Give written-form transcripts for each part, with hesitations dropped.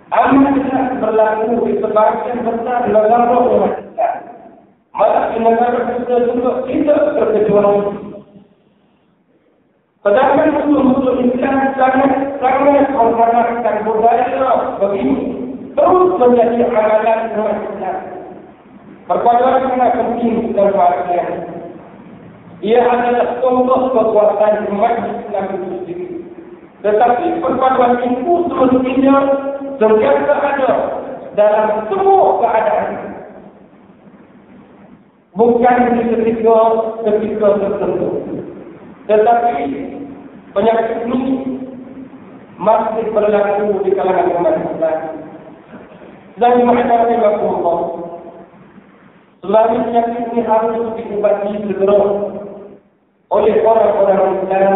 amat tidak berlaku di sebagian besar negara umat Islam. Malah di negara kita juga tidak berkecuali. Sedangkan musuh-musuh Islam sangat mengharapkan budaya begini terus menjadi amalan umat Islam. Perpaduan sangat penting dalam artian ia adalah contoh kekuatan umat Islam itu sendiri. Tetapi perpaduan itu semestinya sentiasa ada dalam semua keadaan. Bukan di ketika tertentu. Tetapi penyakit ini masih berlaku di kalangan umat Islam. Dan mengatakan Rasulullah, selama penyakit ini harus diubati segera oleh orang-orang Islam.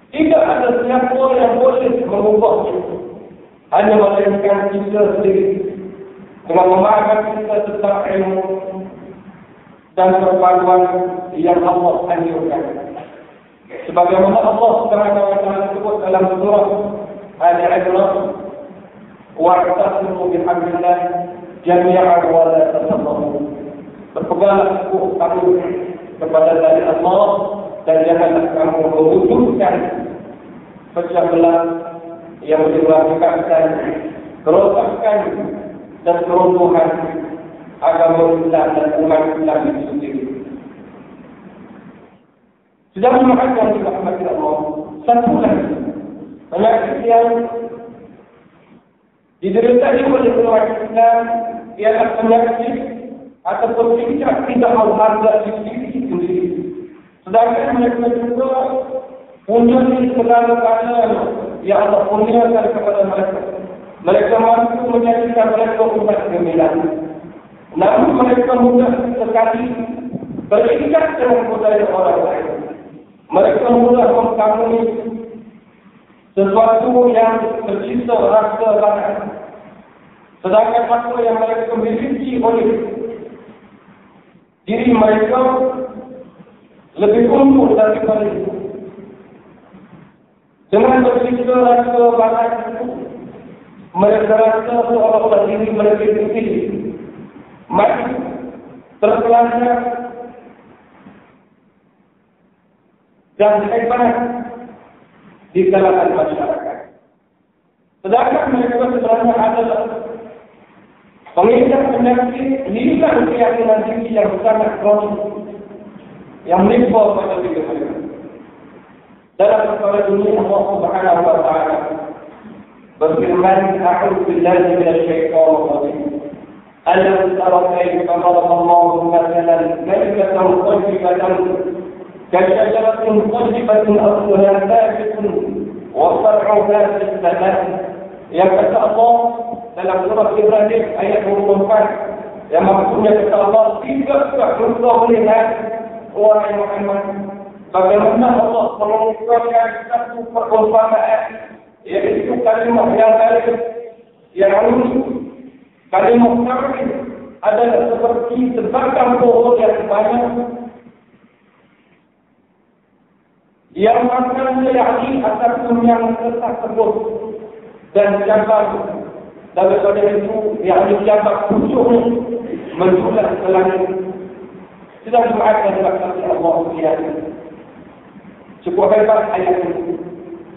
Tidak ada siapa yang boleh mengubahnya. Hanya melainkan kita sendiri dengan memahamkan kita tentang ilmu dan perpaduan yang Allah anjurkan. Sebagaimana Allah Subhanahu wa taala sebut dalam surah Al-Imran, wa'tasimu bihablillah jami'an wa la tafarraqu. Berpeganglah teguh kamu kepada dari Allah dan janganlah kamu membutuhkan pecah belah yang menyebabkan kerosakan dan keruntuhan agama Islam dan umat Islam itu sendiri. Sudah memahamkan rahmat Allah. Satu lagi penyakit yang dideritanya oleh umat Islam ialah penyakit ataupun tidak menghargai diri sendiri. Sedangkan mereka juga punya segala keadaan yang Allah kurniakan kepada mereka. Mereka mampu menjadikan mereka umat gemilang. Namun mereka mudah sekali berikat dengan budaya orang lain. Mereka mudah mengkamuni sesuatu yang bersisa rasa bahan. Sedangkan apa yang mereka miliki oleh diri mereka lebih unggul daripada itu. Dengan bersisa rasa bahan itu, mereka rasa seolah-olah diri mereka dipilih. Maka terpelajar dan hebat di kalangan masyarakat. Sedangkan mereka sebenarnya adalah pengidap penyakit hilang keyakinan diri yang sangat kronis yang menimpa pada diri mereka. Dalam perkara dunia Allah Subhanahu wa taala berfirman, "A'udzu billahi minasy syaithanir rajim. Alam tara kayfa daraba Allahu mathalan kalimatan thayyibatan kashajaratin thayyibatin asluha thabitun wa far'uha fis sama'." Yang kata Allah dalam surah Ibrahim ayat 24, yang maksudnya kata Allah, tidak engkau melihat wahai Muhammad bagaimana Allah mengungkapkan satu perumpamaan, yaitu kalimat yang halus. Kalimat tauhid adalah seperti sebatang pohon yang banyak yang makannya yakni ataupun yang tetap teguh dan cabang daripada itu yakni cabang pucuk menjulang ke langit. Sudah dimaafkan oleh Allah SWT. Cukup hebat ayat ini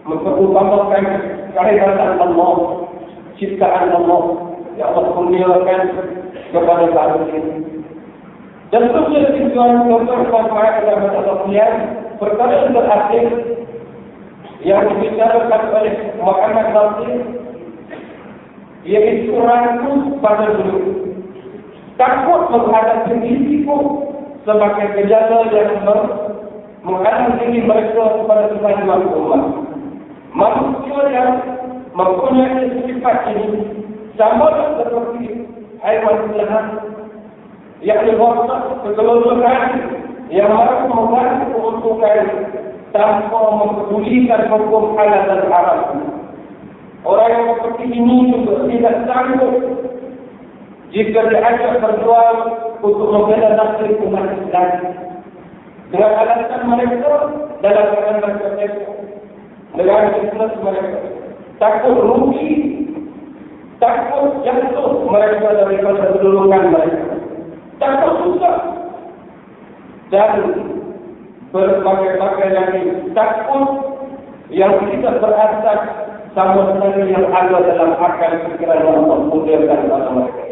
memperumpamakan kehebatan Allah, ciptaan Allah yang Allah kurniakan kepada manusia. Dan seterusnya tujuan bermanfaat dalam Allah SWT perkara yang terakhir yang dibicarakan oleh Muhammad Nasir, yaitu ragu pada dulu, takut menghadapi risiko sebagai gejala yang menghalang diri mereka kepada kemajuan umat. Manusia yang mempunyai sifat ini sama seperti haiwan belahan, yakni watak kekeluluhan yang mampu membantu keuntungan tanpa mempedulikan hukum halal dan haram. Orang yang seperti ini juga tidak sanggup jika diajak berjuang untuk membela nasib umat Islam. Dengan alasan mereka dalam keadaan mereka, dengan bisnes mereka, takut rugi, takut jatuh mereka daripada kedudukan mereka, takut susah, dan berbagai-bagai lagi takut yang tidak berasas sama sekali yang ada dalam akal fikiran Allah mengundurkan pada mereka.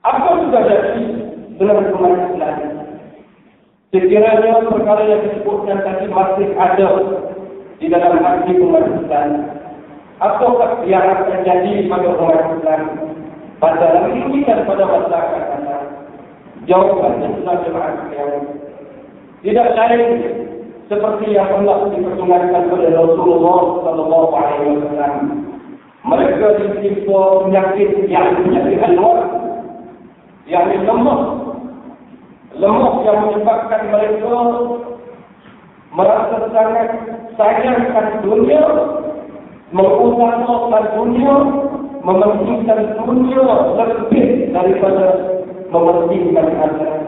Apa sudah jadi dengan umat Islam? Sekiranya perkara yang disebutkan tadi masih ada di dalam hati umat Islam, apakah yang akan terjadi pada umat Islam pada hari ini dan pada masa akan datang? Jawabannya sudah jemaah sekalian, tidak lain seperti yang Allah diperkenalkan oleh Rasulullah Sallallahu Alaihi Wasallam. Mereka ditimpa penyakit yang luar, yang lemah yang menyebabkan mereka merasa sangat sayangkan dunia, mengutamakan dunia, mementingkan dunia lebih daripada mementingkan akhirat,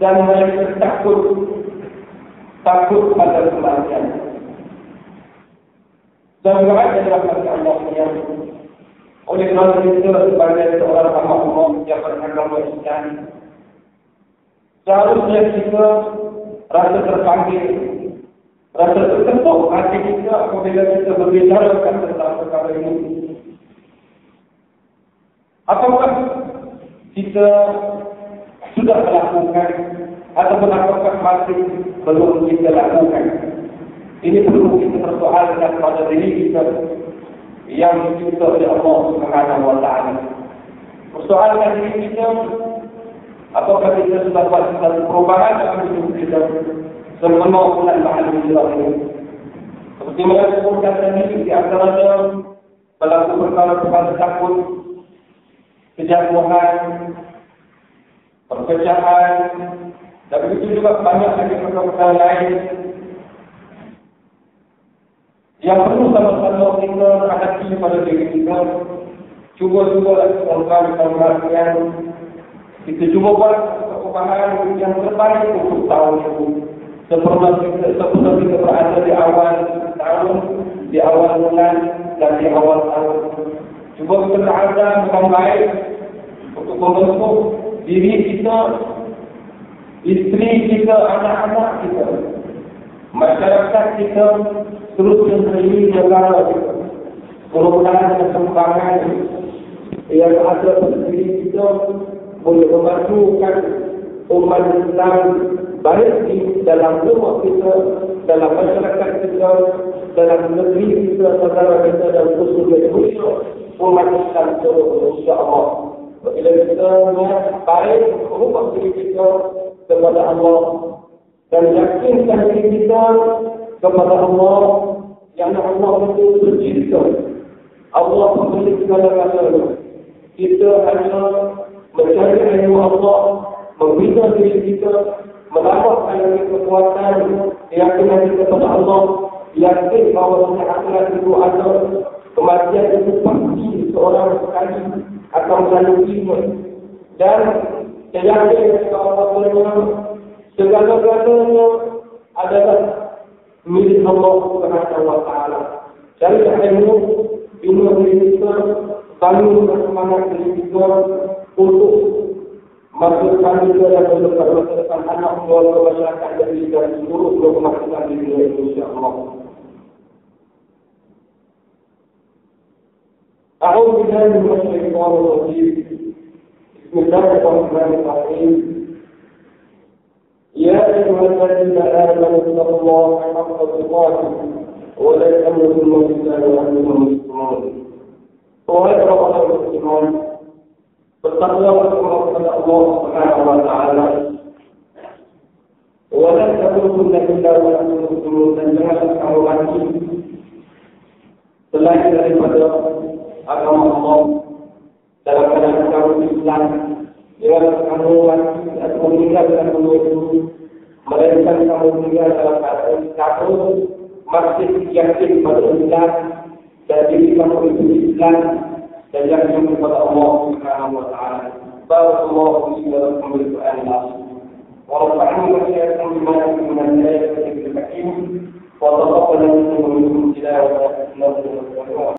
dan mereka takut pada kematian. Dan mereka adalah kata Allah yang oleh kerana kita sebagai seorang hamba Allah yang beragama Islam, seharusnya kita rasa terpanggil, rasa terketuk hati kita apabila kita berbicara tentang perkara ini. Apakah kita sudah melakukan ataupun apakah masih belum kita lakukan? Ini perlu kita persoalkan pada diri kita yang dicinta oleh Allah Subhanahu wa Ta'ala. Persoalkan diri kita, apakah kita sudah buat satu perubahan dalam hidup kita selama bulan Mahalul Hijrah ini? Seperti mana disebutkan tadi, di antaranya pelaku perkara-perkara takut, kejatuhan, perpecahan, dan begitu juga banyak lagi perkara-perkara lain yang perlu sama-sama kita hadapi pada diri kita. Cuba-cuba lakukan yang kita cuba buat perubahan yang terbaik untuk tahun ini. Seperti kita berada di awal tahun, di awal bulan, dan di awal tahun. Cuba kita berada dengan baik untuk membentuk diri kita, isteri kita, anak-anak kita, masyarakat kita, terus mencari negara kita. Mudah-mudahan dengan sumbangan yang ada pada diri kita boleh memajukan umat Islam baik di dalam rumah kita, dalam masyarakat kita, dalam negeri kita, saudara kita, dan khususnya dunia umat Islam seluruh, insya-Allah. Bila kita baik merubah diri kita kepada Allah dan yakinkan diri kita kepada Allah, yang Allah itu bercinta, Allah memiliki segala-galanya. Kita hanya mencari ilmu Allah, membina diri kita, menambahkan kekuatan, keyakinan kita kepada Allah, yakin bahawa akhirat itu ada, kematian itu pasti seorang sekali akan melalui, dan yakin bahawa segala-galanya adalah milik Allah Subhanahu wa Ta'ala. Cari ilmu, bina diri kita, bangun semangat diri kita untuk masukkan kita dan mendekat anak keluarga masyarakat dan seluruh kemasyarakatan di dunia ini, insya-Allah. A'udzu billahi minasyaitonir rajim. Bismillahirrahmanirrahim. يا أيها الذين آمنوا اتقوا الله حق تقاته ولا تموتن إلا وأنتم مسلمون. وهذا هو المسلمون بالتقوى والتوكل على الله سبحانه وتعالى، ولا تموتن إلا وأنتم مسلمون. dan jangan kamu mati selain daripada agama Allah dalam keadaan kamu Islam. Jangan kamu mati atau meninggal dalam dunia ini, melainkan kamu meninggal dalam keadaan kamu masih yakin pada Islam dan diri kamu itu Islam dan yakin kepada Allah Subhanahu wa Ta'ala. Barakallahu fiikum wa lakum bil Qur'an al-azim. Wa rafa'na wa iyyakum bima min al-ayati al-hakim. وتقبل منكم تلاوة إنه